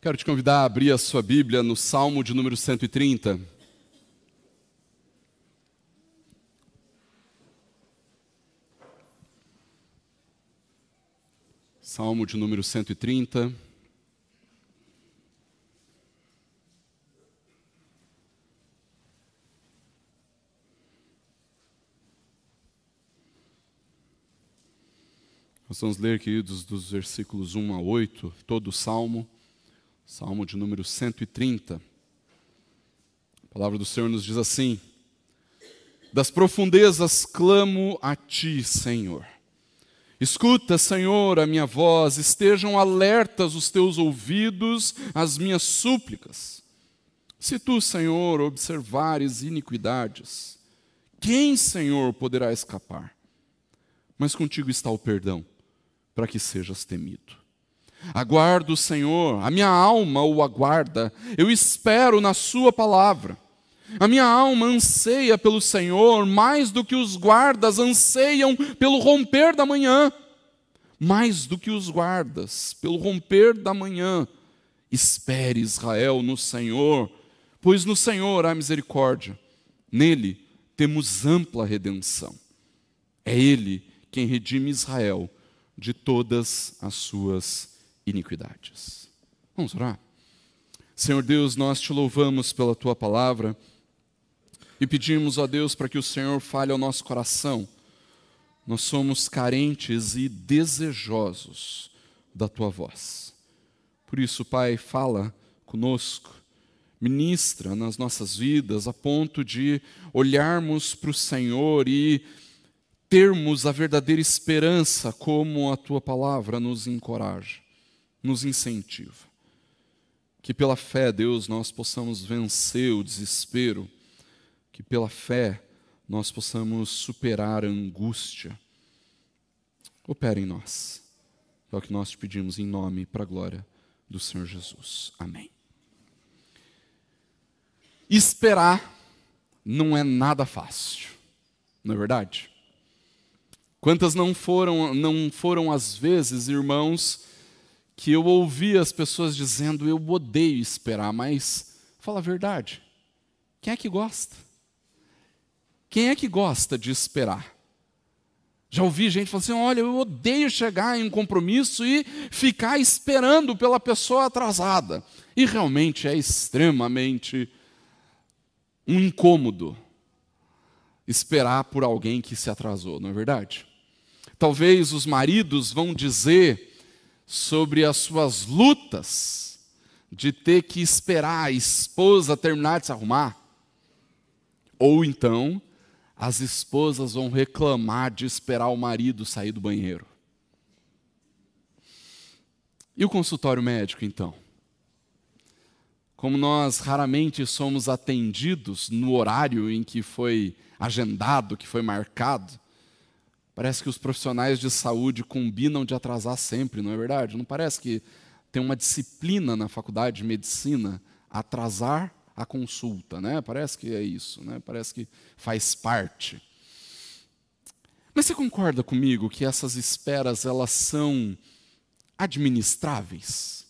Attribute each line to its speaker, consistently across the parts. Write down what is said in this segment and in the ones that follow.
Speaker 1: Quero te convidar a abrir a sua Bíblia no Salmo de número 130. Salmo de número 130. Nós vamos ler, queridos, dos versículos 1 a 8, todo o Salmo. Salmo de número 130. A palavra do Senhor nos diz assim: das profundezas clamo a ti, Senhor. Escuta, Senhor, a minha voz, estejam alertas os teus ouvidos às minhas súplicas. Se tu, Senhor, observares iniquidades, quem, Senhor, poderá escapar? Mas contigo está o perdão, para que sejas temido. Aguardo o Senhor, a minha alma o aguarda, eu espero na sua palavra. A minha alma anseia pelo Senhor, mais do que os guardas anseiam pelo romper da manhã. Mais do que os guardas, pelo romper da manhã. Espere, Israel, no Senhor, pois no Senhor há misericórdia. Nele temos ampla redenção. É Ele quem redime Israel de todas as suas iniquidades. Vamos orar? Senhor Deus, nós te louvamos pela tua palavra e pedimos, ó Deus, para que o Senhor fale ao nosso coração. Nós somos carentes e desejosos da tua voz. Por isso, Pai, fala conosco, ministra nas nossas vidas a ponto de olharmos para o Senhor e termos a verdadeira esperança como a tua palavra nos encoraja, nos incentiva. Que pela fé, Deus, nós possamos vencer o desespero, que pela fé nós possamos superar a angústia. Opera em nós. É o que nós te pedimos em nome e para a glória do Senhor Jesus. Amém. Esperar não é nada fácil, não é verdade? Quantas não foram as vezes, irmãos, que eu ouvi as pessoas dizendo, eu odeio esperar, mas fala a verdade. Quem é que gosta? Quem é que gosta de esperar? Já ouvi gente falar assim, olha, eu odeio chegar em um compromisso e ficar esperando pela pessoa atrasada. E realmente é extremamente um incômodo esperar por alguém que se atrasou, não é verdade? Talvez os maridos vão dizer sobre as suas lutas de ter que esperar a esposa terminar de se arrumar. Ou então, as esposas vão reclamar de esperar o marido sair do banheiro. E o consultório médico, então? Como nós raramente somos atendidos no horário em que foi agendado, que foi marcado, parece que os profissionais de saúde combinam de atrasar sempre, não é verdade? Não parece que tem uma disciplina na faculdade de medicina, atrasar a consulta, né? Parece que é isso, né? Parece que faz parte. Mas você concorda comigo que essas esperas, elas são administráveis?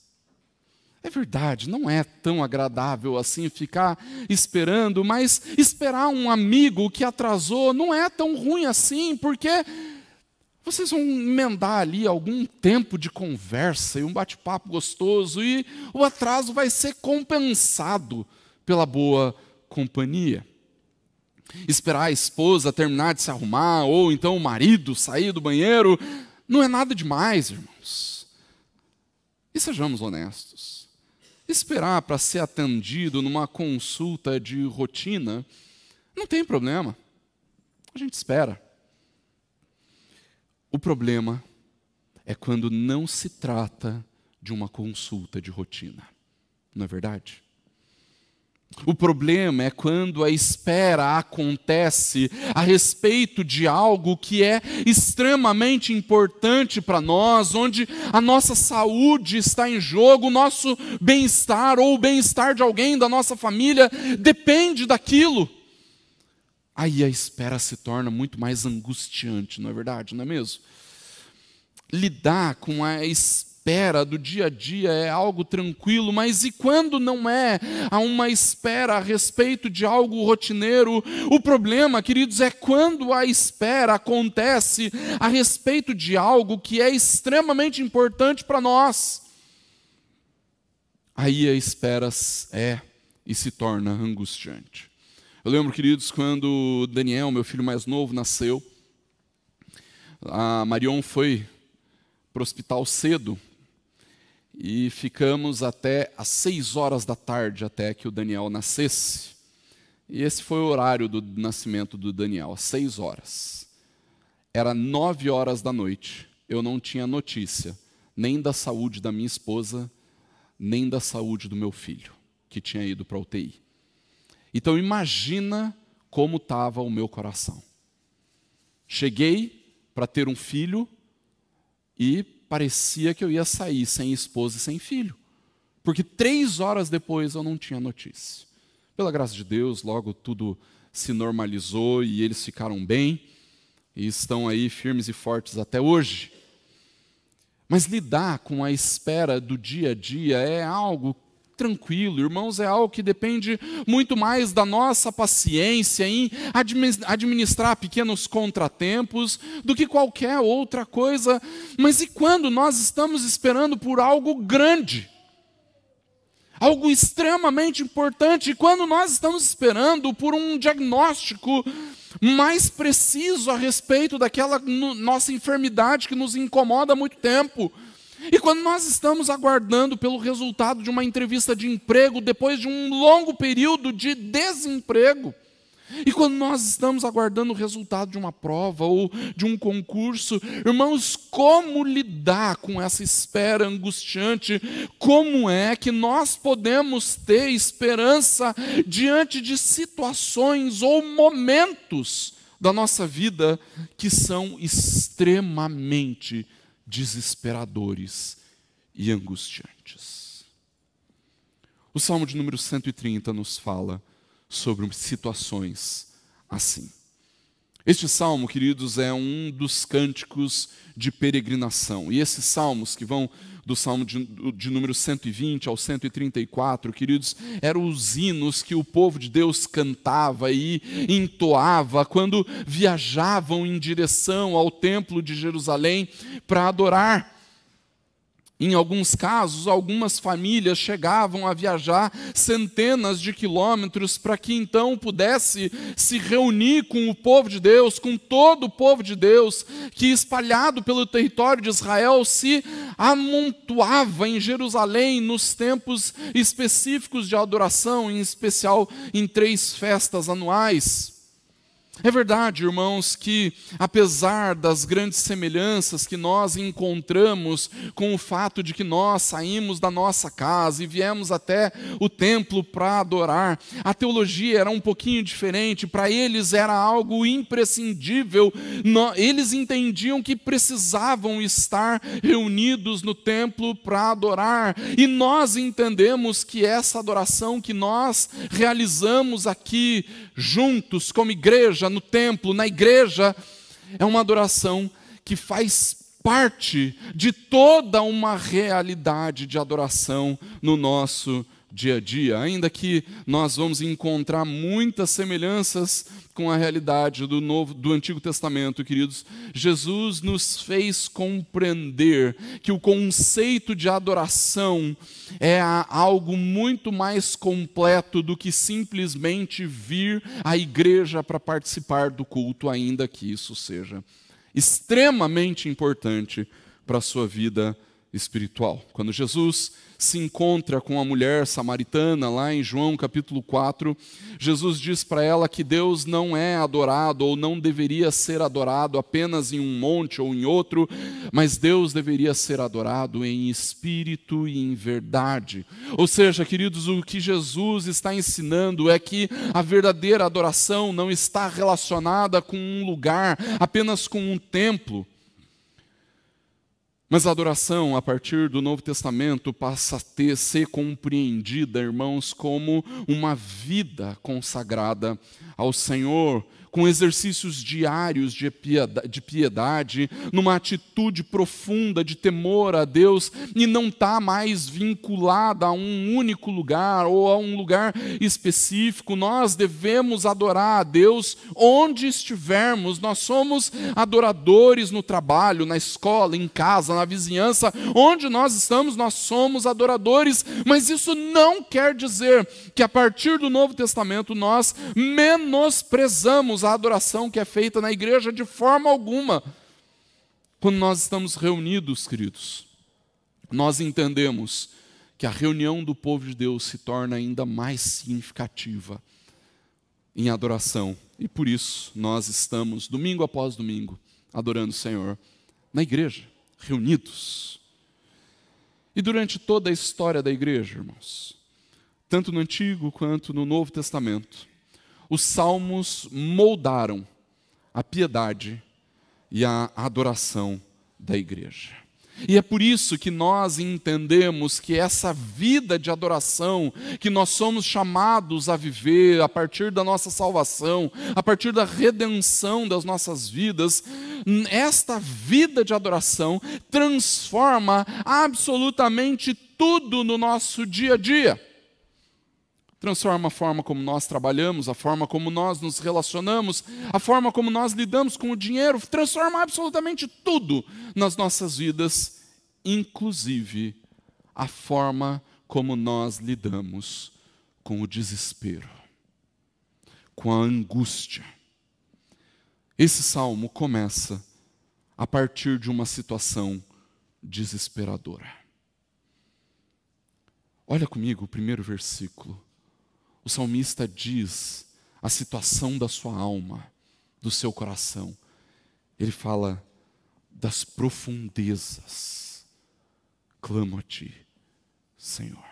Speaker 1: É verdade, não é tão agradável assim ficar esperando, mas esperar um amigo que atrasou não é tão ruim assim, porque vocês vão emendar ali algum tempo de conversa e um bate-papo gostoso e o atraso vai ser compensado pela boa companhia. Esperar a esposa terminar de se arrumar ou então o marido sair do banheiro não é nada demais, irmãos. E sejamos honestos. Esperar para ser atendido numa consulta de rotina não tem problema. A gente espera. O problema é quando não se trata de uma consulta de rotina. Não é verdade? O problema é quando a espera acontece a respeito de algo que é extremamente importante para nós, onde a nossa saúde está em jogo, o nosso bem-estar ou o bem-estar de alguém da nossa família depende daquilo. Aí a espera se torna muito mais angustiante, não é verdade? Não é mesmo? Lidar com a espera espera do dia a dia é algo tranquilo, mas e quando não é? Há uma espera a respeito de algo rotineiro. O problema, queridos, é quando a espera acontece a respeito de algo que é extremamente importante para nós. Aí a espera é e se torna angustiante. Eu lembro, queridos, quando Daniel, meu filho mais novo, nasceu, a Marion foi para o hospital cedo e ficamos até às 6 horas da tarde até que o Daniel nascesse. E esse foi o horário do nascimento do Daniel, às 6 horas. Era 9 horas da noite. Eu não tinha notícia nem da saúde da minha esposa, nem da saúde do meu filho, que tinha ido para a UTI. Então imagina como estava o meu coração. Cheguei para ter um filho e parecia que eu ia sair sem esposa e sem filho. Porque 3 horas depois eu não tinha notícia. Pela graça de Deus, logo tudo se normalizou e eles ficaram bem. E estão aí firmes e fortes até hoje. Mas lidar com a espera do dia a dia é algo tranquilo, irmãos, é algo que depende muito mais da nossa paciência em administrar pequenos contratempos do que qualquer outra coisa. Mas e quando nós estamos esperando por algo grande? Algo extremamente importante, e quando nós estamos esperando por um diagnóstico mais preciso a respeito daquela nossa enfermidade que nos incomoda há muito tempo. E quando nós estamos aguardando pelo resultado de uma entrevista de emprego depois de um longo período de desemprego, e quando nós estamos aguardando o resultado de uma prova ou de um concurso, irmãos, como lidar com essa espera angustiante? Como é que nós podemos ter esperança diante de situações ou momentos da nossa vida que são extremamente desesperadores e angustiantes? O Salmo de número 130 nos fala sobre situações assim. Este salmo, queridos, é um dos cânticos de peregrinação. E esses salmos que vão do salmo de número 120 ao 134, queridos, eram os hinos que o povo de Deus cantava e entoava quando viajavam em direção ao templo de Jerusalém para adorar. Em alguns casos, algumas famílias chegavam a viajar centenas de quilômetros para que então pudesse se reunir com o povo de Deus, com todo o povo de Deus, que espalhado pelo território de Israel se amontoava em Jerusalém nos tempos específicos de adoração, em especial em 3 festas anuais. É verdade, irmãos, que apesar das grandes semelhanças que nós encontramos com o fato de que nós saímos da nossa casa e viemos até o templo para adorar, a teologia era um pouquinho diferente. Para eles era algo imprescindível. Eles entendiam que precisavam estar reunidos no templo para adorar. E nós entendemos que essa adoração que nós realizamos aqui juntos como igreja, no templo, na igreja, é uma adoração que faz parte de toda uma realidade de adoração no nosso dia a dia, ainda que nós vamos encontrar muitas semelhanças com a realidade do Antigo Testamento, queridos. Jesus nos fez compreender que o conceito de adoração é algo muito mais completo do que simplesmente vir à igreja para participar do culto, ainda que isso seja extremamente importante para a sua vida espiritual. Quando Jesus se encontra com a mulher samaritana, lá em João capítulo 4, Jesus diz para ela que Deus não é adorado ou não deveria ser adorado apenas em um monte ou em outro, mas Deus deveria ser adorado em espírito e em verdade. Ou seja, queridos, o que Jesus está ensinando é que a verdadeira adoração não está relacionada com um lugar, apenas com um templo. Mas a adoração, a partir do Novo Testamento, passa a ser compreendida, irmãos, como uma vida consagrada ao Senhor, com exercícios diários de piedade, numa atitude profunda de temor a Deus, e não está mais vinculada a um único lugar ou a um lugar específico. Nós devemos adorar a Deus onde estivermos. Nós somos adoradores no trabalho, na escola, em casa, na vizinhança. Onde nós estamos, nós somos adoradores, mas isso não quer dizer que a partir do Novo Testamento nós menosprezamos a adoração que é feita na igreja de forma alguma. Quando nós estamos reunidos, queridos, nós entendemos que a reunião do povo de Deus se torna ainda mais significativa em adoração. E por isso nós estamos, domingo após domingo, adorando o Senhor na igreja, reunidos. E durante toda a história da igreja, irmãos, tanto no Antigo quanto no Novo Testamento, os salmos moldaram a piedade e a adoração da igreja. E é por isso que nós entendemos que essa vida de adoração que nós somos chamados a viver a partir da nossa salvação, a partir da redenção das nossas vidas, esta vida de adoração transforma absolutamente tudo no nosso dia a dia. Transforma a forma como nós trabalhamos, a forma como nós nos relacionamos, a forma como nós lidamos com o dinheiro, transforma absolutamente tudo nas nossas vidas, inclusive a forma como nós lidamos com o desespero, com a angústia. Esse salmo começa a partir de uma situação desesperadora. Olha comigo o primeiro versículo. O salmista diz a situação da sua alma, do seu coração. Ele fala das profundezas. Clamo a ti, Senhor.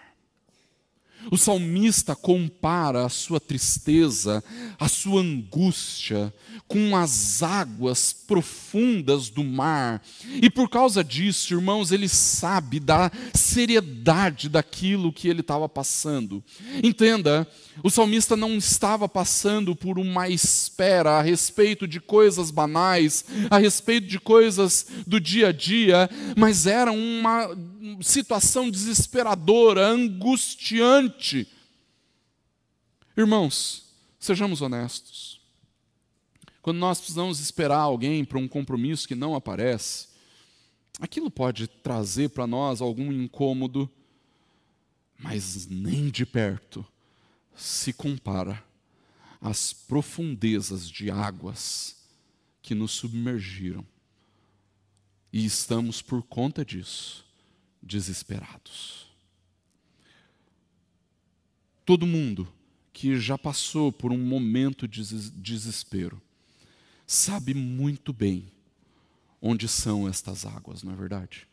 Speaker 1: O salmista compara a sua tristeza, a sua angústia, com as águas profundas do mar. E por causa disso, irmãos, ele sabe da seriedade daquilo que ele estava passando. Entenda, o salmista não estava passando por uma espera a respeito de coisas banais, a respeito de coisas do dia a dia, mas era uma situação desesperadora, angustiante. Irmãos, sejamos honestos. Quando nós precisamos esperar alguém para um compromisso que não aparece, aquilo pode trazer para nós algum incômodo, mas nem de perto se compara às profundezas de águas que nos submergiram. E estamos, por conta disso, desesperados. Todo mundo que já passou por um momento de desespero sabe muito bem onde são estas águas, não é verdade?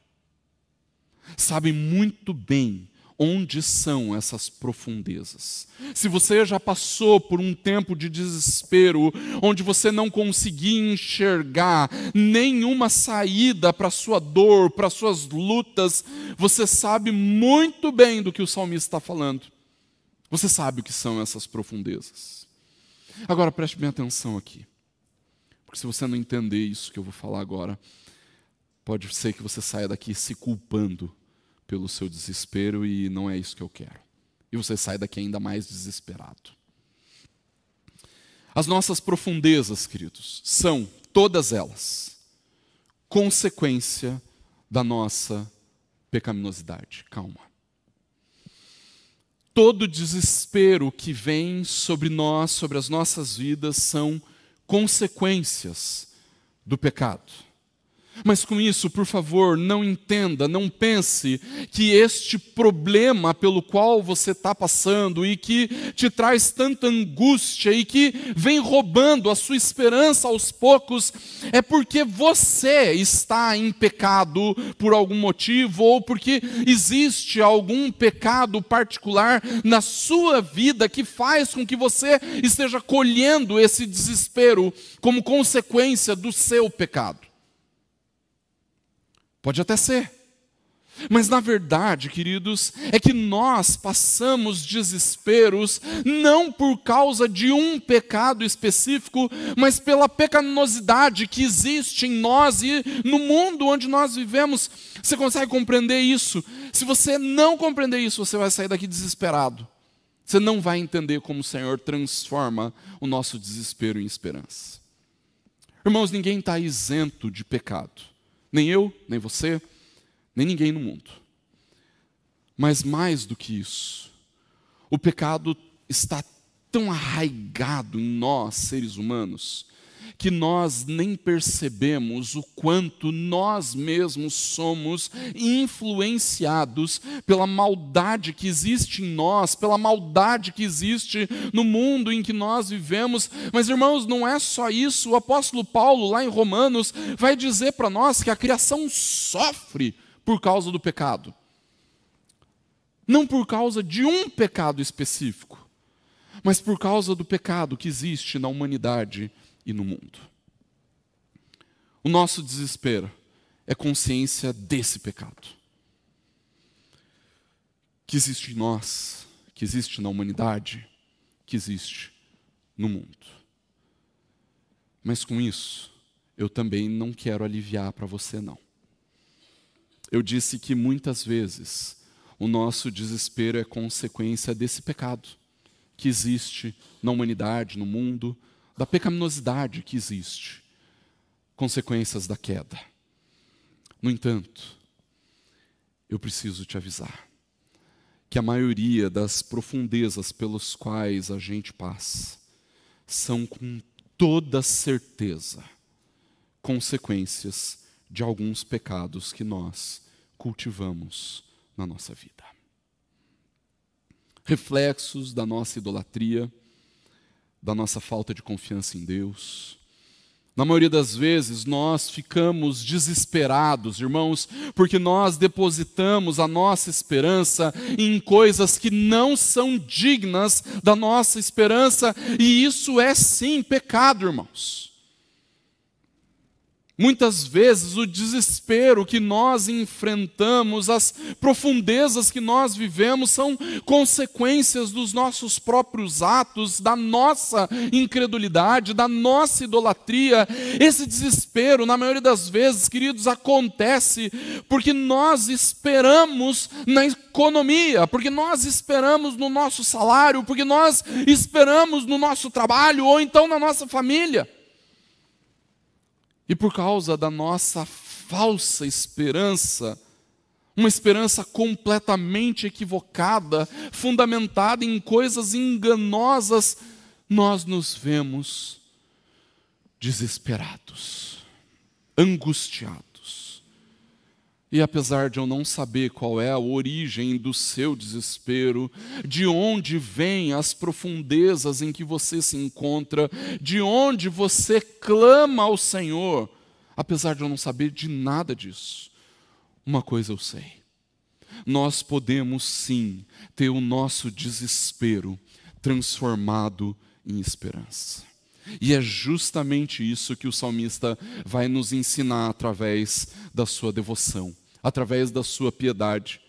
Speaker 1: Sabe muito bem onde são essas profundezas. Se você já passou por um tempo de desespero, onde você não conseguia enxergar nenhuma saída para a sua dor, para as suas lutas, você sabe muito bem do que o salmista está falando. Você sabe o que são essas profundezas. Agora preste bem atenção aqui. Porque se você não entender isso que eu vou falar agora, pode ser que você saia daqui se culpando pelo seu desespero, e não é isso que eu quero. E você sai daqui ainda mais desesperado. As nossas profundezas, queridos, são, todas elas, consequência da nossa pecaminosidade. Calma. Todo desespero que vem sobre nós, sobre as nossas vidas, são consequências do pecado. Mas com isso, por favor, não entenda, não pense que este problema pelo qual você está passando e que te traz tanta angústia e que vem roubando a sua esperança aos poucos, é porque você está em pecado por algum motivo ou porque existe algum pecado particular na sua vida que faz com que você esteja colhendo esse desespero como consequência do seu pecado. Pode até ser. Mas na verdade, queridos, é que nós passamos desesperos não por causa de um pecado específico, mas pela pecaminosidade que existe em nós e no mundo onde nós vivemos. Você consegue compreender isso? Se você não compreender isso, você vai sair daqui desesperado. Você não vai entender como o Senhor transforma o nosso desespero em esperança. Irmãos, ninguém está isento de pecado. Nem eu, nem você, nem ninguém no mundo. Mas mais do que isso, o pecado está tão arraigado em nós, seres humanos, que nós nem percebemos o quanto nós mesmos somos influenciados pela maldade que existe em nós, pela maldade que existe no mundo em que nós vivemos. Mas, irmãos, não é só isso. O apóstolo Paulo, lá em Romanos, vai dizer para nós que a criação sofre por causa do pecado. Não por causa de um pecado específico, mas por causa do pecado que existe na humanidade e no mundo. O nosso desespero é consciência desse pecado que existe em nós, que existe na humanidade, que existe no mundo. Mas com isso, eu também não quero aliviar para você, não. Eu disse que muitas vezes o nosso desespero é consequência desse pecado que existe na humanidade, no mundo, da pecaminosidade que existe, consequências da queda. No entanto, eu preciso te avisar que a maioria das profundezas pelas quais a gente passa são com toda certeza consequências de alguns pecados que nós cultivamos na nossa vida. Reflexos da nossa idolatria, da nossa falta de confiança em Deus. Na maioria das vezes, nós ficamos desesperados, irmãos, porque nós depositamos a nossa esperança em coisas que não são dignas da nossa esperança, e isso é sim pecado, irmãos. Muitas vezes o desespero que nós enfrentamos, as profundezas que nós vivemos são consequências dos nossos próprios atos, da nossa incredulidade, da nossa idolatria. Esse desespero, na maioria das vezes, queridos, acontece porque nós esperamos na economia, porque nós esperamos no nosso salário, porque nós esperamos no nosso trabalho ou então na nossa família. E por causa da nossa falsa esperança, uma esperança completamente equivocada, fundamentada em coisas enganosas, nós nos vemos desesperados, angustiados. E apesar de eu não saber qual é a origem do seu desespero, de onde vêm as profundezas em que você se encontra, de onde você clama ao Senhor, apesar de eu não saber de nada disso, uma coisa eu sei: nós podemos sim ter o nosso desespero transformado em esperança. E é justamente isso que o salmista vai nos ensinar através da sua devoção, através da sua piedade,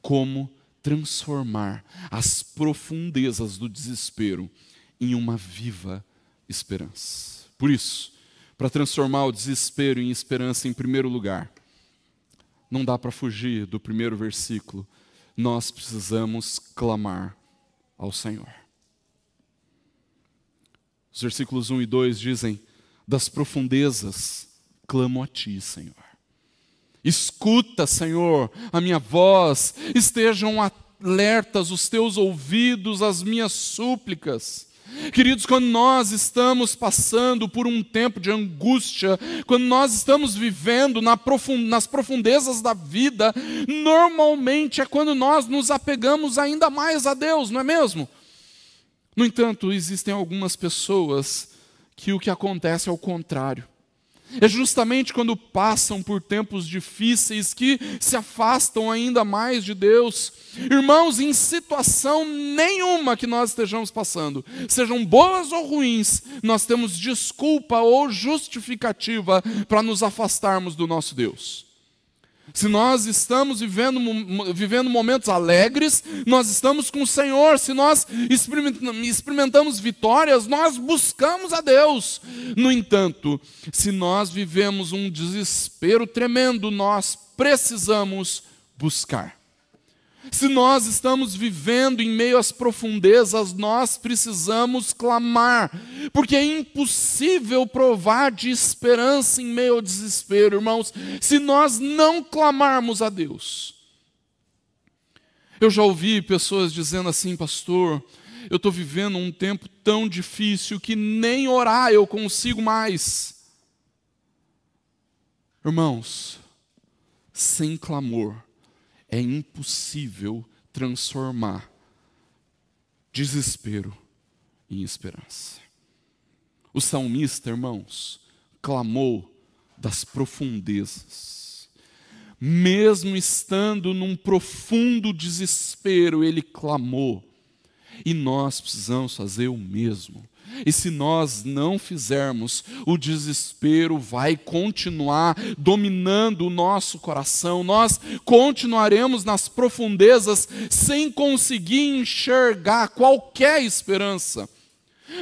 Speaker 1: como transformar as profundezas do desespero em uma viva esperança. Por isso, para transformar o desespero em esperança, em primeiro lugar, não dá para fugir do primeiro versículo, nós precisamos clamar ao Senhor. Os versículos 1 e 2 dizem: das profundezas clamo a Ti, Senhor. Escuta, Senhor, a minha voz, estejam alertas os Teus ouvidos às minhas súplicas. Queridos, quando nós estamos passando por um tempo de angústia, quando nós estamos vivendo nas profundezas da vida, normalmente é quando nós nos apegamos ainda mais a Deus, não é mesmo? No entanto, existem algumas pessoas que o que acontece é o contrário. É justamente quando passam por tempos difíceis que se afastam ainda mais de Deus. Irmãos, em situação nenhuma que nós estejamos passando, sejam boas ou ruins, nós temos desculpa ou justificativa para nos afastarmos do nosso Deus. Se nós estamos vivendo momentos alegres, nós estamos com o Senhor. Se nós experimentamos vitórias, nós buscamos a Deus. No entanto, se nós vivemos um desespero tremendo, nós precisamos buscar. Se nós estamos vivendo em meio às profundezas, nós precisamos clamar, porque é impossível provar de esperança em meio ao desespero, irmãos, se nós não clamarmos a Deus. Eu já ouvi pessoas dizendo assim: pastor, eu estou vivendo um tempo tão difícil que nem orar eu consigo mais. Irmãos, sem clamor, é impossível transformar desespero em esperança. O salmista, irmãos, clamou das profundezas. Mesmo estando num profundo desespero, ele clamou. E nós precisamos fazer o mesmo. E se nós não fizermos, o desespero vai continuar dominando o nosso coração. Nós continuaremos nas profundezas sem conseguir enxergar qualquer esperança.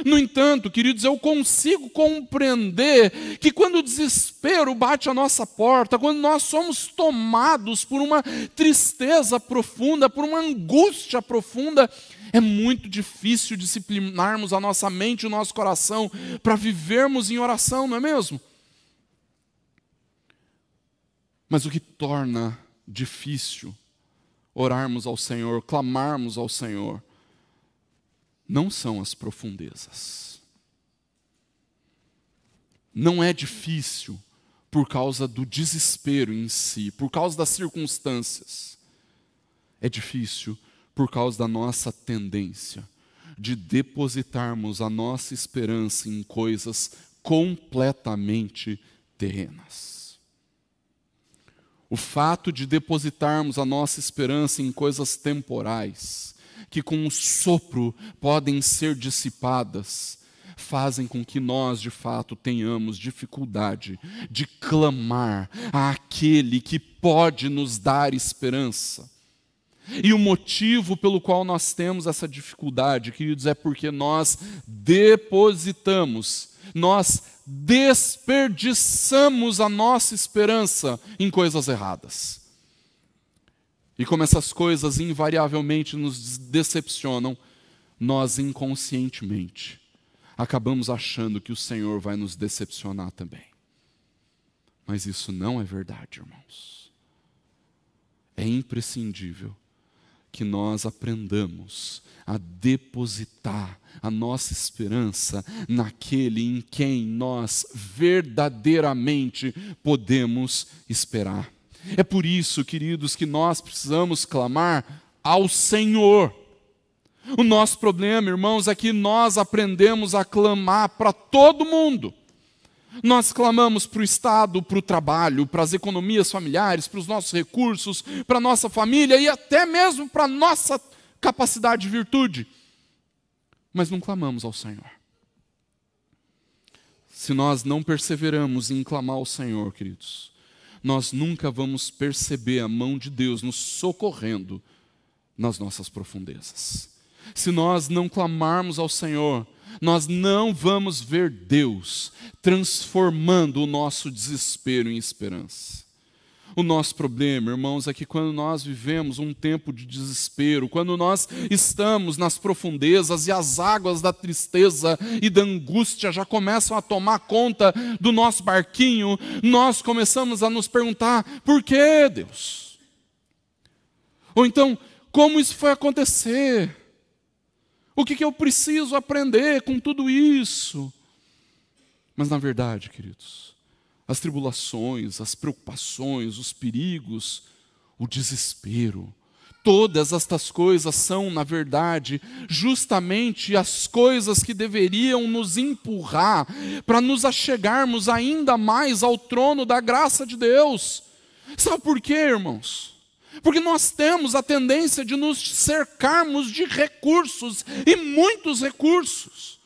Speaker 1: No entanto, queridos, eu consigo compreender que quando o desespero bate à nossa porta, quando nós somos tomados por uma tristeza profunda, por uma angústia profunda, é muito difícil disciplinarmos a nossa mente e o nosso coração para vivermos em oração, não é mesmo? Mas o que torna difícil orarmos ao Senhor, clamarmos ao Senhor, não são as profundezas. Não é difícil por causa do desespero em si, por causa das circunstâncias. É difícil por causa da nossa tendência de depositarmos a nossa esperança em coisas completamente terrenas. O fato de depositarmos a nossa esperança em coisas temporais, que com um sopro podem ser dissipadas, fazem com que nós, de fato, tenhamos dificuldade de clamar àquele que pode nos dar esperança. E o motivo pelo qual nós temos essa dificuldade, queridos, é porque nós depositamos, nós desperdiçamos a nossa esperança em coisas erradas. E como essas coisas invariavelmente nos decepcionam, nós inconscientemente acabamos achando que o Senhor vai nos decepcionar também. Mas isso não é verdade, irmãos. É imprescindível que nós aprendamos a depositar a nossa esperança naquele em quem nós verdadeiramente podemos esperar. É por isso, queridos, que nós precisamos clamar ao Senhor. O nosso problema, irmãos, é que nós aprendemos a clamar para todo mundo. Nós clamamos para o Estado, para o trabalho, para as economias familiares, para os nossos recursos, para a nossa família e até mesmo para a nossa capacidade de virtude. Mas não clamamos ao Senhor. Se nós não perseveramos em clamar ao Senhor, queridos, nós nunca vamos perceber a mão de Deus nos socorrendo nas nossas profundezas. Se nós não clamarmos ao Senhor, nós não vamos ver Deus transformando o nosso desespero em esperança. O nosso problema, irmãos, é que quando nós vivemos um tempo de desespero, quando nós estamos nas profundezas e as águas da tristeza e da angústia já começam a tomar conta do nosso barquinho, nós começamos a nos perguntar: por que, Deus? Ou então, como isso foi acontecer? O que eu preciso aprender com tudo isso? Mas na verdade, queridos, as tribulações, as preocupações, os perigos, o desespero, todas estas coisas são, na verdade, justamente as coisas que deveriam nos empurrar para nos achegarmos ainda mais ao trono da graça de Deus. Sabe por quê, irmãos? Porque nós temos a tendência de nos cercarmos de recursos, e muitos recursos.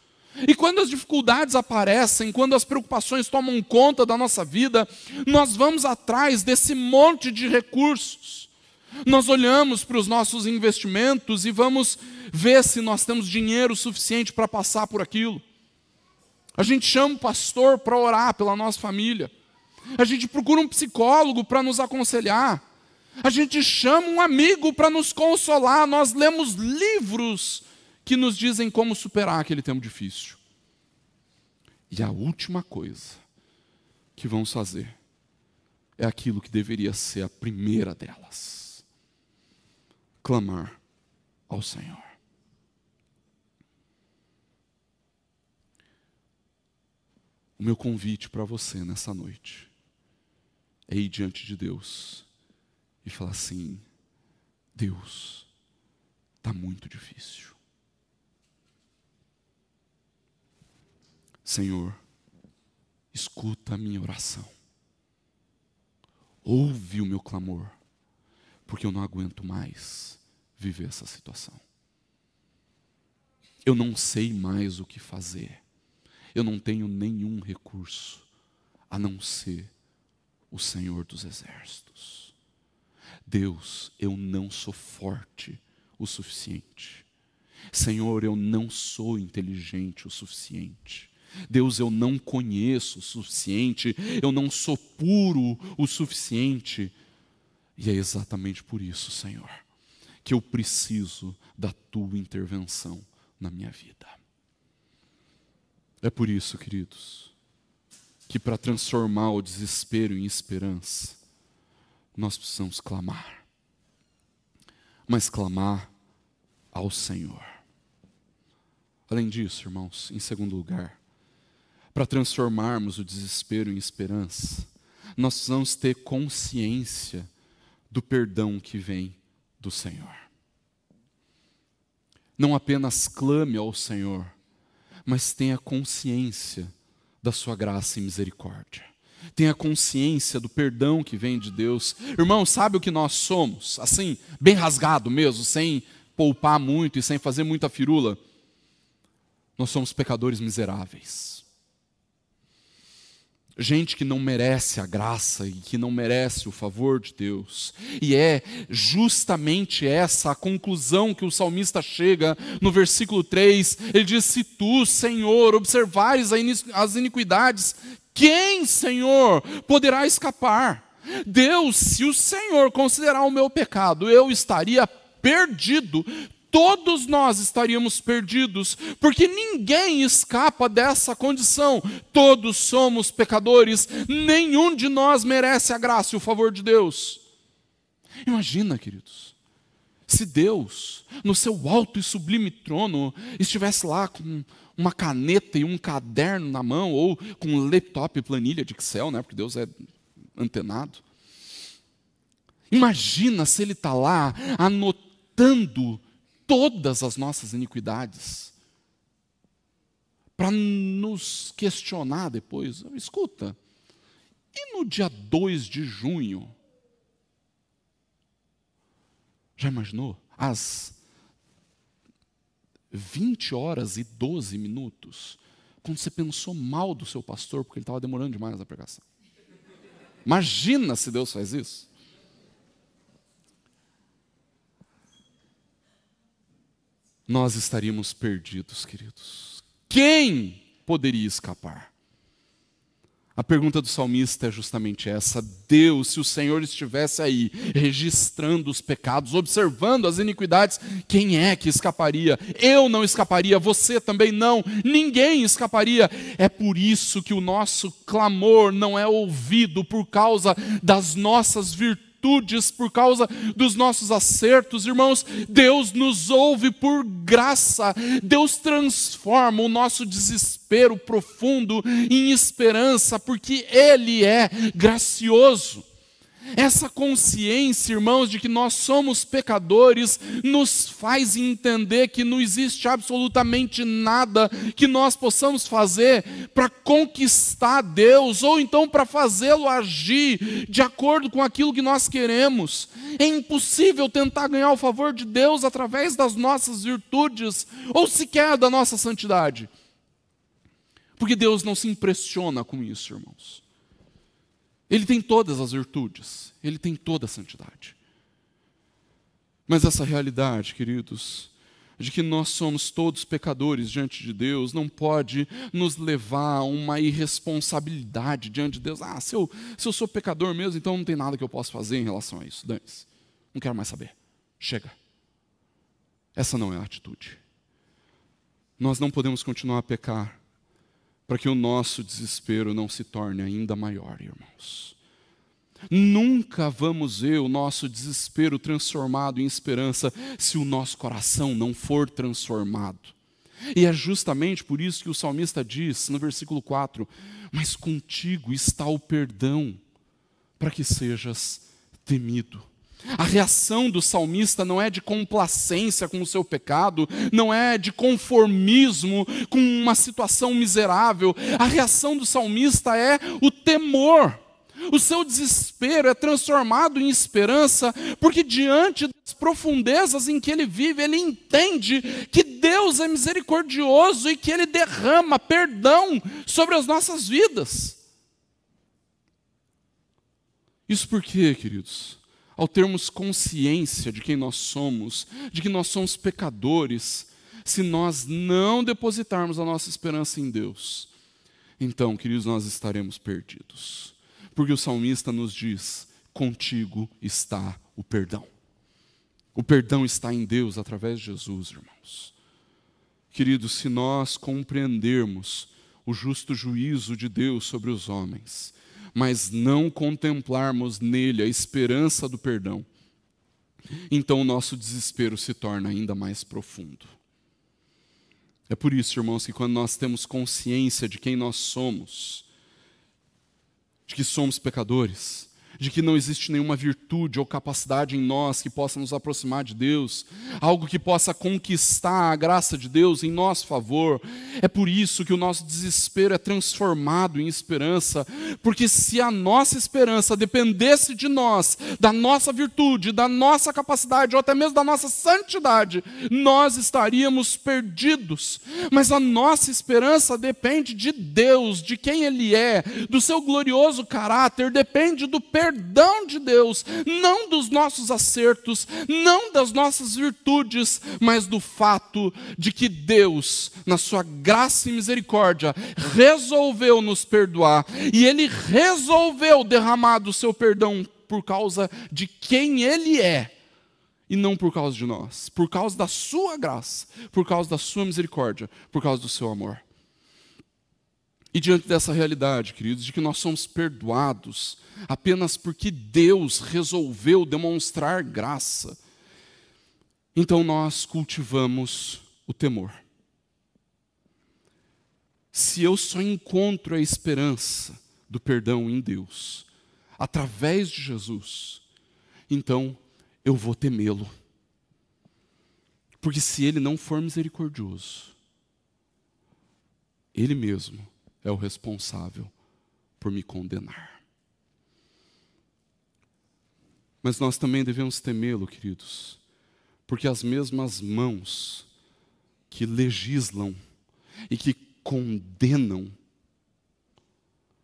Speaker 1: E quando as dificuldades aparecem, quando as preocupações tomam conta da nossa vida, nós vamos atrás desse monte de recursos. Nós olhamos para os nossos investimentos e vamos ver se nós temos dinheiro suficiente para passar por aquilo. A gente chama o pastor para orar pela nossa família. A gente procura um psicólogo para nos aconselhar. A gente chama um amigo para nos consolar. Nós lemos livros que nos dizem como superar aquele tempo difícil. E a última coisa que vamos fazer é aquilo que deveria ser a primeira delas: clamar ao Senhor. O meu convite para você nessa noite é ir diante de Deus e falar assim: Deus, está muito difícil. Senhor, escuta a minha oração. Ouve o meu clamor, porque eu não aguento mais viver essa situação. Eu não sei mais o que fazer. Eu não tenho nenhum recurso a não ser o Senhor dos Exércitos. Deus, eu não sou forte o suficiente. Senhor, eu não sou inteligente o suficiente. Deus, eu não conheço o suficiente, eu não sou puro o suficiente. E é exatamente por isso, Senhor, que eu preciso da Tua intervenção na minha vida. É por isso, queridos, que para transformar o desespero em esperança, nós precisamos clamar. Mas clamar ao Senhor. Além disso, irmãos, em segundo lugar, para transformarmos o desespero em esperança, nós precisamos ter consciência do perdão que vem do Senhor. Não apenas clame ao Senhor, mas tenha consciência da sua graça e misericórdia. Tenha consciência do perdão que vem de Deus. Irmão, sabe o que nós somos? Assim, bem rasgado mesmo, sem poupar muito e sem fazer muita firula. Nós somos pecadores miseráveis. Gente que não merece a graça e que não merece o favor de Deus. E é justamente essa a conclusão que o salmista chega no versículo 3. Ele diz: se tu, Senhor, observares as iniquidades, quem, Senhor, poderá escapar? Deus, se o Senhor considerar o meu pecado, eu estaria perdido. Todos nós estaríamos perdidos, porque ninguém escapa dessa condição. Todos somos pecadores, nenhum de nós merece a graça e o favor de Deus. Imagina, queridos, se Deus, no seu alto e sublime trono, estivesse lá com uma caneta e um caderno na mão, ou com um laptop e planilha de Excel, né, porque Deus é antenado. Imagina se Ele está lá anotando todas as nossas iniquidades, para nos questionar depois. Escuta, e no dia 2 de junho? Já imaginou? Às 20h12, quando você pensou mal do seu pastor, porque ele estava demorando demais na pregação. Imagina se Deus faz isso. Nós estaríamos perdidos, queridos. Quem poderia escapar? A pergunta do salmista é justamente essa: Deus, se o Senhor estivesse aí, registrando os pecados, observando as iniquidades, quem é que escaparia? Eu não escaparia, você também não, ninguém escaparia. É por isso que o nosso clamor não é ouvido por causa das nossas virtudes, por causa dos nossos acertos. Irmãos, Deus nos ouve por graça. Deus transforma o nosso desespero profundo em esperança, porque Ele é gracioso. Essa consciência, irmãos, de que nós somos pecadores, nos faz entender que não existe absolutamente nada que nós possamos fazer para conquistar Deus, ou então para fazê-lo agir de acordo com aquilo que nós queremos. É impossível tentar ganhar o favor de Deus através das nossas virtudes, ou sequer da nossa santidade. Porque Deus não se impressiona com isso, irmãos. Ele tem todas as virtudes, Ele tem toda a santidade. Mas essa realidade, queridos, de que nós somos todos pecadores diante de Deus, não pode nos levar a uma irresponsabilidade diante de Deus. Se eu sou pecador mesmo, então não tem nada que eu possa fazer em relação a isso. Dane-se. Não quero mais saber. Chega. Essa não é a atitude. Nós não podemos continuar a pecar para que o nosso desespero não se torne ainda maior, irmãos. Nunca vamos ver o nosso desespero transformado em esperança se o nosso coração não for transformado. E é justamente por isso que o salmista diz no versículo 4, mas contigo está o perdão, para que sejas temido. A reação do salmista não é de complacência com o seu pecado, não é de conformismo com uma situação miserável. A reação do salmista é o temor. O seu desespero é transformado em esperança, porque diante das profundezas em que ele vive, ele entende que Deus é misericordioso e que Ele derrama perdão sobre as nossas vidas. Isso por quê, queridos? Ao termos consciência de quem nós somos, de que nós somos pecadores, se nós não depositarmos a nossa esperança em Deus, então, queridos, nós estaremos perdidos. Porque o salmista nos diz, contigo está o perdão. O perdão está em Deus através de Jesus, irmãos. Queridos, se nós compreendermos o justo juízo de Deus sobre os homens, mas não contemplarmos nele a esperança do perdão, então o nosso desespero se torna ainda mais profundo. É por isso, irmãos, que quando nós temos consciência de quem nós somos, de que somos pecadores, de que não existe nenhuma virtude ou capacidade em nós que possa nos aproximar de Deus, algo que possa conquistar a graça de Deus em nosso favor. É por isso que o nosso desespero é transformado em esperança, porque se a nossa esperança dependesse de nós, da nossa virtude, da nossa capacidade, ou até mesmo da nossa santidade, nós estaríamos perdidos. Mas a nossa esperança depende de Deus, de quem Ele é, do seu glorioso caráter, depende do perdão de Deus, não dos nossos acertos, não das nossas virtudes, mas do fato de que Deus, na sua graça e misericórdia, resolveu nos perdoar, e Ele resolveu derramar do seu perdão por causa de quem Ele é, e não por causa de nós, por causa da sua graça, por causa da sua misericórdia, por causa do seu amor. E diante dessa realidade, queridos, de que nós somos perdoados apenas porque Deus resolveu demonstrar graça, então nós cultivamos o temor. Se eu só encontro a esperança do perdão em Deus, através de Jesus, então eu vou temê-lo. Porque se Ele não for misericordioso, Ele mesmo é o responsável por me condenar. Mas nós também devemos temê-lo, queridos, porque as mesmas mãos que legislam e que condenam,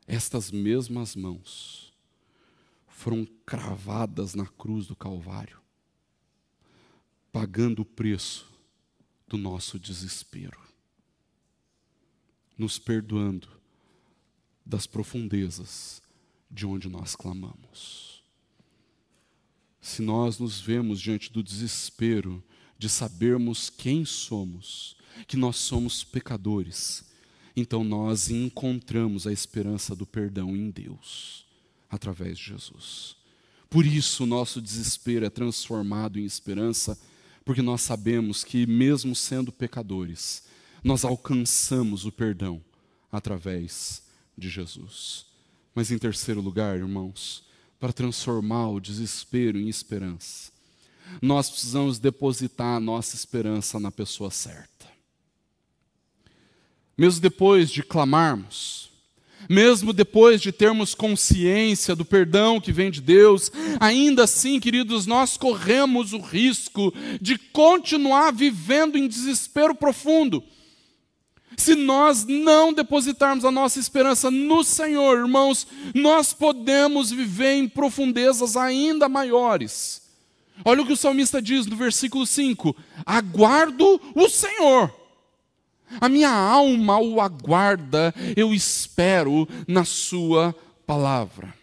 Speaker 1: estas mesmas mãos foram cravadas na cruz do Calvário, pagando o preço do nosso desespero, nos perdoando das profundezas de onde nós clamamos. Se nós nos vemos diante do desespero de sabermos quem somos, que nós somos pecadores, então nós encontramos a esperança do perdão em Deus, através de Jesus. Por isso o nosso desespero é transformado em esperança, porque nós sabemos que mesmo sendo pecadores, nós alcançamos o perdão através de Jesus. Mas em terceiro lugar, irmãos, para transformar o desespero em esperança, nós precisamos depositar a nossa esperança na pessoa certa. Mesmo depois de clamarmos, mesmo depois de termos consciência do perdão que vem de Deus, ainda assim, queridos, nós corremos o risco de continuar vivendo em desespero profundo. Se nós não depositarmos a nossa esperança no Senhor, irmãos, nós podemos viver em profundezas ainda maiores. Olha o que o salmista diz no versículo 5: aguardo o Senhor. A minha alma o aguarda, eu espero na sua palavra.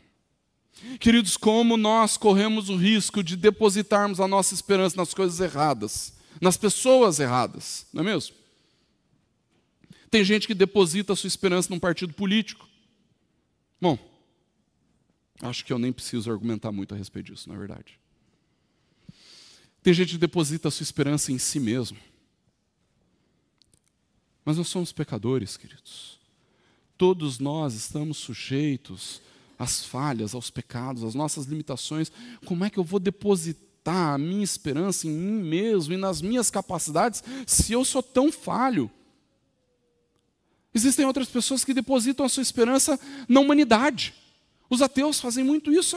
Speaker 1: Queridos, como nós corremos o risco de depositarmos a nossa esperança nas coisas erradas, nas pessoas erradas, não é mesmo? Tem gente que deposita a sua esperança num partido político. Bom, acho que eu nem preciso argumentar muito a respeito disso, não é verdade? Tem gente que deposita a sua esperança em si mesmo. Mas nós somos pecadores, queridos. Todos nós estamos sujeitos às falhas, aos pecados, às nossas limitações. Como é que eu vou depositar a minha esperança em mim mesmo e nas minhas capacidades se eu sou tão falho? Existem outras pessoas que depositam a sua esperança na humanidade. Os ateus fazem muito isso.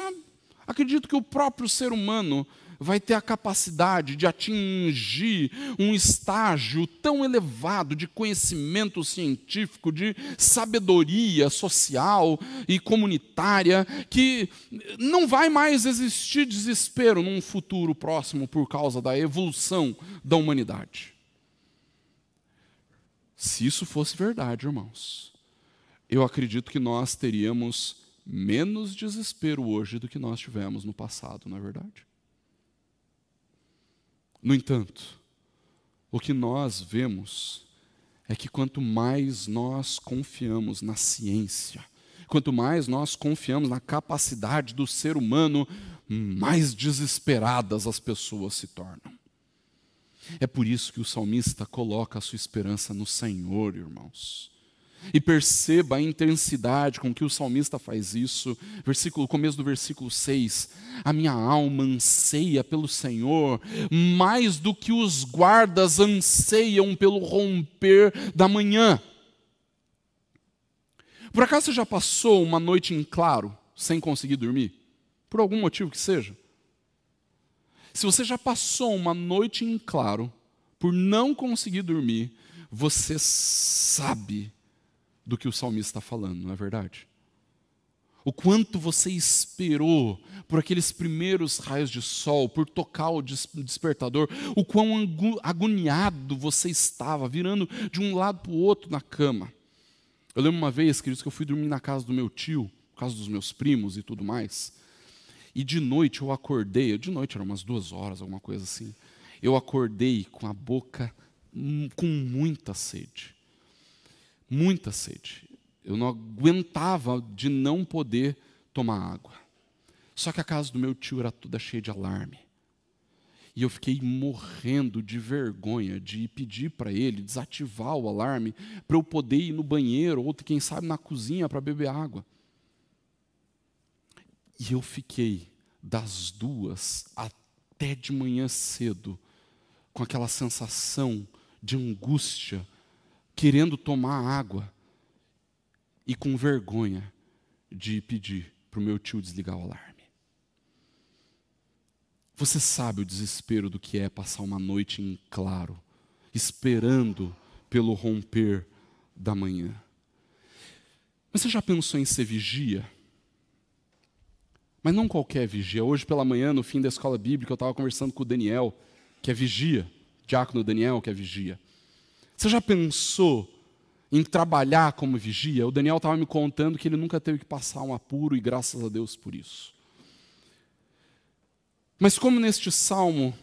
Speaker 1: Acredito que o próprio ser humano vai ter a capacidade de atingir um estágio tão elevado de conhecimento científico, de sabedoria social e comunitária, que não vai mais existir desespero num futuro próximo por causa da evolução da humanidade. Se isso fosse verdade, irmãos, eu acredito que nós teríamos menos desespero hoje do que nós tivemos no passado, não é verdade? No entanto, o que nós vemos é que quanto mais nós confiamos na ciência, quanto mais nós confiamos na capacidade do ser humano, mais desesperadas as pessoas se tornam. É por isso que o salmista coloca a sua esperança no Senhor, irmãos. E perceba a intensidade com que o salmista faz isso. Começo do versículo 6. A minha alma anseia pelo Senhor, mais do que os guardas anseiam pelo romper da manhã. Por acaso você já passou uma noite em claro, sem conseguir dormir? Por algum motivo que seja? Se você já passou uma noite em claro, por não conseguir dormir, você sabe do que o salmista está falando, não é verdade? O quanto você esperou por aqueles primeiros raios de sol, por tocar o despertador, o quão agoniado você estava, virando de um lado para o outro na cama. Eu lembro uma vez, queridos, que eu fui dormir na casa do meu tio, por causa dos meus primos e tudo mais. E de noite eu acordei, de noite eram umas 2 horas, alguma coisa assim. Eu acordei com a boca com muita sede. Muita sede. Eu não aguentava de não poder tomar água. Só que a casa do meu tio era toda cheia de alarme. E eu fiquei morrendo de vergonha de pedir para ele desativar o alarme para eu poder ir no banheiro ou, quem sabe, na cozinha para beber água. E eu fiquei das 2 até de manhã cedo com aquela sensação de angústia, querendo tomar água e com vergonha de pedir para o meu tio desligar o alarme. Você sabe o desespero do que é passar uma noite em claro, esperando pelo romper da manhã. Mas você já pensou em ser vigia? Mas não qualquer vigia. Hoje pela manhã, no fim da escola bíblica, eu estava conversando com o Daniel, que é vigia, diácono Daniel, que é vigia. Você já pensou em trabalhar como vigia? O Daniel estava me contando que ele nunca teve que passar um apuro e graças a Deus por isso. Mas como neste salmo,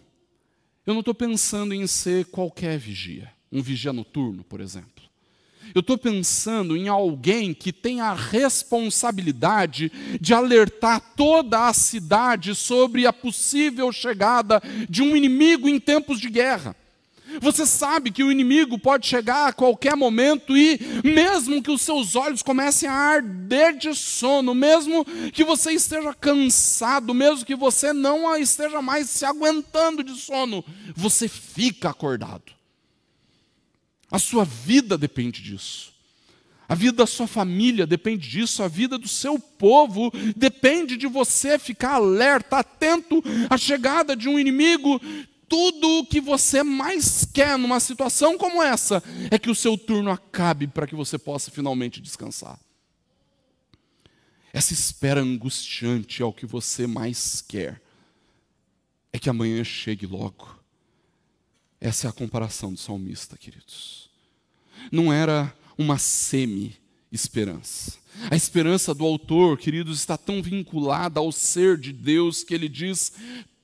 Speaker 1: eu não estou pensando em ser qualquer vigia, um vigia noturno, por exemplo. Eu estou pensando em alguém que tem a responsabilidade de alertar toda a cidade sobre a possível chegada de um inimigo em tempos de guerra. Você sabe que o inimigo pode chegar a qualquer momento e mesmo que os seus olhos comecem a arder de sono, mesmo que você esteja cansado, mesmo que você não esteja mais se aguentando de sono, você fica acordado. A sua vida depende disso. A vida da sua família depende disso. A vida do seu povo depende de você ficar alerta, atento à chegada de um inimigo tudo o que você mais quer numa situação como essa é que o seu turno acabe para que você possa finalmente descansar. Essa espera angustiante é o que você mais quer. É que amanhã chegue logo. Essa é a comparação do salmista, queridos. Não era uma semi-esperança. A esperança do autor, queridos, está tão vinculada ao ser de Deus que ele diz: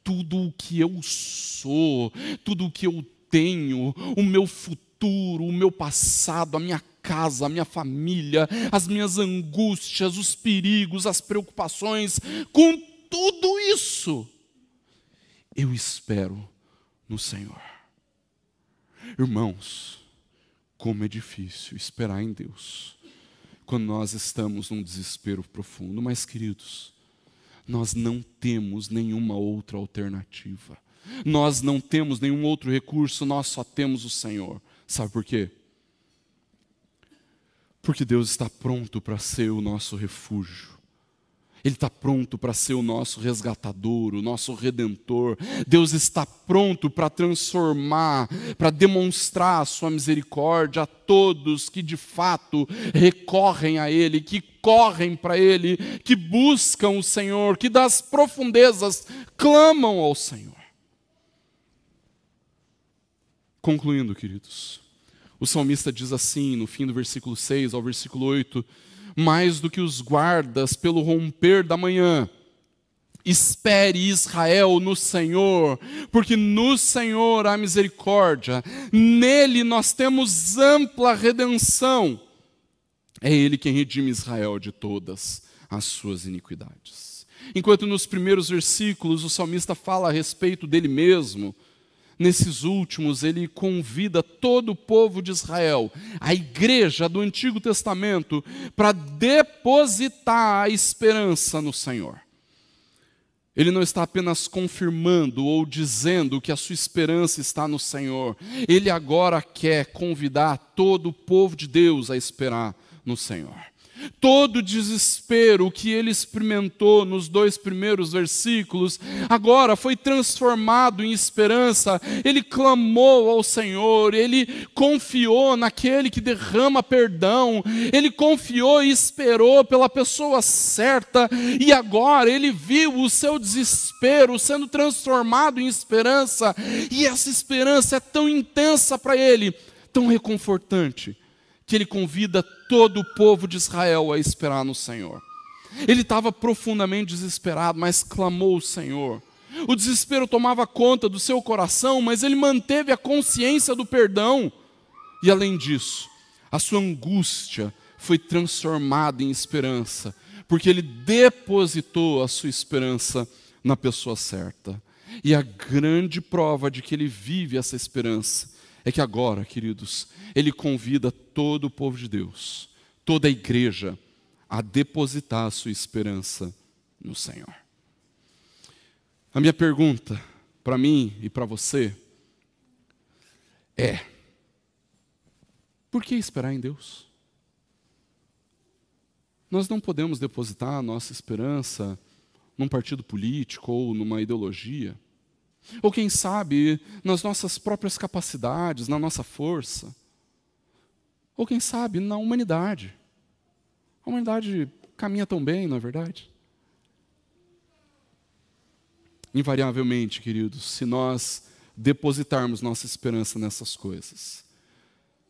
Speaker 1: tudo o que eu sou, tudo o que eu tenho, o meu futuro, o meu passado, a minha casa, a minha família, as minhas angústias, os perigos, as preocupações, com tudo isso, eu espero no Senhor. Irmãos, como é difícil esperar em Deus quando nós estamos num desespero profundo. Mas, queridos, nós não temos nenhuma outra alternativa. Nós não temos nenhum outro recurso, nós só temos o Senhor. Sabe por quê? Porque Deus está pronto para ser o nosso refúgio. Ele está pronto para ser o nosso resgatador, o nosso redentor. Deus está pronto para transformar, para demonstrar a sua misericórdia a todos que de fato recorrem a Ele, que correm para Ele, que buscam o Senhor, que das profundezas clamam ao Senhor. Concluindo, queridos, o salmista diz assim, no fim do versículo 6 ao versículo 8, mais do que os guardas pelo romper da manhã, espere Israel no Senhor, porque no Senhor há misericórdia, nele nós temos ampla redenção. É Ele quem redime Israel de todas as suas iniquidades. Enquanto nos primeiros versículos o salmista fala a respeito dele mesmo, nesses últimos, ele convida todo o povo de Israel, a igreja do Antigo Testamento, para depositar a esperança no Senhor. Ele não está apenas confirmando ou dizendo que a sua esperança está no Senhor. Ele agora quer convidar todo o povo de Deus a esperar no Senhor. Todo o desespero que ele experimentou nos 2 primeiros versículos, agora foi transformado em esperança. Ele clamou ao Senhor, ele confiou naquele que derrama perdão, ele confiou e esperou pela pessoa certa, e agora ele viu o seu desespero sendo transformado em esperança, e essa esperança é tão intensa para ele, tão reconfortante, que ele convida todo o povo de Israel a esperar no Senhor. Ele estava profundamente desesperado, mas clamou ao Senhor. O desespero tomava conta do seu coração, mas ele manteve a consciência do perdão. E além disso, a sua angústia foi transformada em esperança, porque ele depositou a sua esperança na pessoa certa. E a grande prova de que ele vive essa esperança é que agora, queridos, ele convida todo o povo de Deus, toda a igreja, a depositar a sua esperança no Senhor. A minha pergunta para mim e para você é: por que esperar em Deus? Nós não podemos depositar a nossa esperança num partido político ou numa ideologia. Ou quem sabe, nas nossas próprias capacidades, na nossa força. Ou quem sabe, na humanidade. A humanidade caminha tão bem, não é verdade? Invariavelmente, queridos, se nós depositarmos nossa esperança nessas coisas,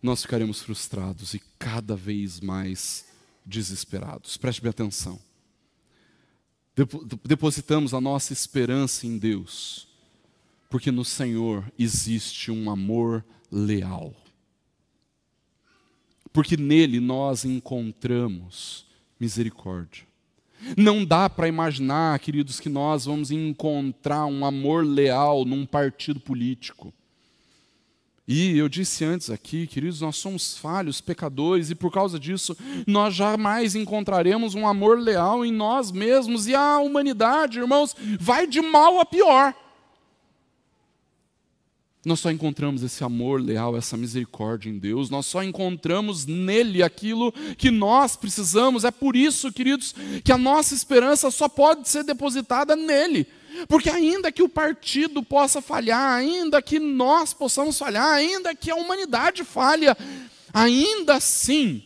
Speaker 1: nós ficaremos frustrados e cada vez mais desesperados. Preste bem atenção. Depositamos a nossa esperança em Deus, porque no Senhor existe um amor leal. Porque nele nós encontramos misericórdia. Não dá para imaginar, queridos, que nós vamos encontrar um amor leal num partido político. E eu disse antes aqui, queridos, nós somos falhos, pecadores, e por causa disso nós jamais encontraremos um amor leal em nós mesmos. E a humanidade, irmãos, vai de mal a pior. Nós só encontramos esse amor leal, essa misericórdia em Deus. Nós só encontramos nele aquilo que nós precisamos. É por isso, queridos, que a nossa esperança só pode ser depositada nele. Porque ainda que o partido possa falhar, ainda que nós possamos falhar, ainda que a humanidade falhe, ainda assim,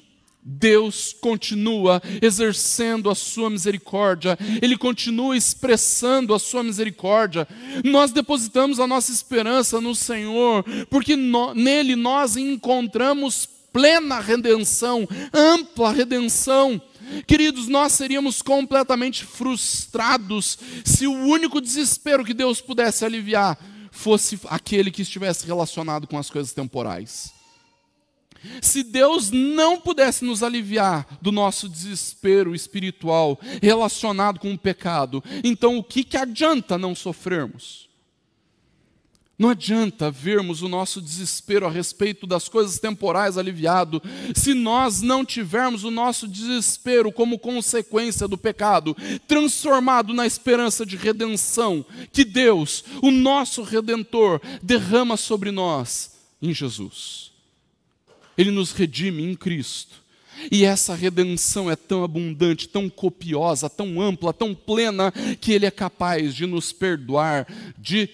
Speaker 1: Deus continua exercendo a sua misericórdia, Ele continua expressando a sua misericórdia. Nós depositamos a nossa esperança no Senhor, porque nele nós encontramos plena redenção, ampla redenção. Queridos, nós seríamos completamente frustrados se o único desespero que Deus pudesse aliviar fosse aquele que estivesse relacionado com as coisas temporais. Se Deus não pudesse nos aliviar do nosso desespero espiritual relacionado com o pecado, então o que adianta não sofrermos? Não adianta vermos o nosso desespero a respeito das coisas temporais aliviado, se nós não tivermos o nosso desespero como consequência do pecado, transformado na esperança de redenção, que Deus, o nosso Redentor, derrama sobre nós em Jesus. Ele nos redime em Cristo. E essa redenção é tão abundante, tão copiosa, tão ampla, tão plena, que Ele é capaz de nos perdoar de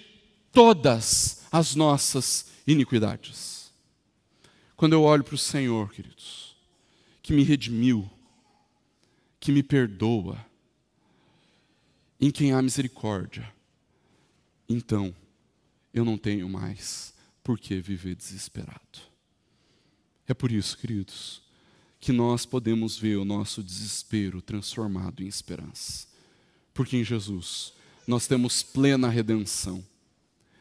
Speaker 1: todas as nossas iniquidades. Quando eu olho para o Senhor, queridos, que me redimiu, que me perdoa, em quem há misericórdia, então eu não tenho mais por que viver desesperado. É por isso, queridos, que nós podemos ver o nosso desespero transformado em esperança. Porque em Jesus nós temos plena redenção.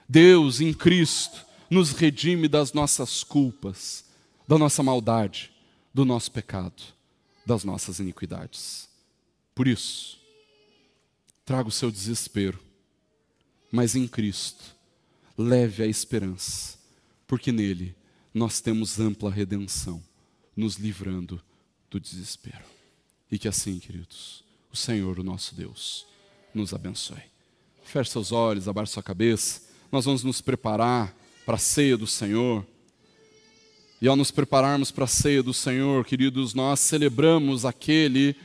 Speaker 1: Deus, em Cristo, nos redime das nossas culpas, da nossa maldade, do nosso pecado, das nossas iniquidades. Por isso, traga o seu desespero, mas em Cristo, leve a esperança, porque nele nós temos ampla redenção, nos livrando do desespero. E que assim, queridos, o Senhor, o nosso Deus, nos abençoe. Feche seus olhos, abaixe sua cabeça. Nós vamos nos preparar para a ceia do Senhor. E ao nos prepararmos para a ceia do Senhor, queridos, nós celebramos aquele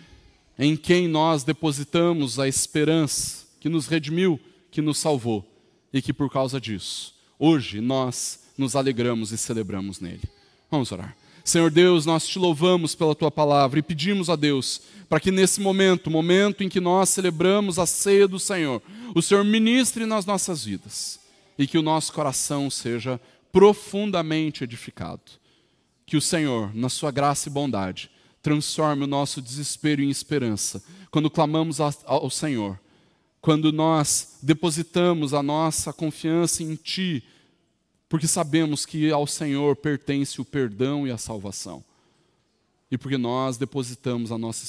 Speaker 1: em quem nós depositamos a esperança, que nos redimiu, que nos salvou, e que por causa disso, hoje nós nos alegramos e celebramos nele. Vamos orar. Senhor Deus, nós te louvamos pela tua palavra e pedimos a Deus para que nesse momento em que nós celebramos a ceia do Senhor, o Senhor ministre nas nossas vidas e que o nosso coração seja profundamente edificado. Que o Senhor, na sua graça e bondade, transforme o nosso desespero em esperança. Quando clamamos ao Senhor, quando nós depositamos a nossa confiança em Ti, porque sabemos que ao Senhor pertence o perdão e a salvação. E porque nós depositamos a nossa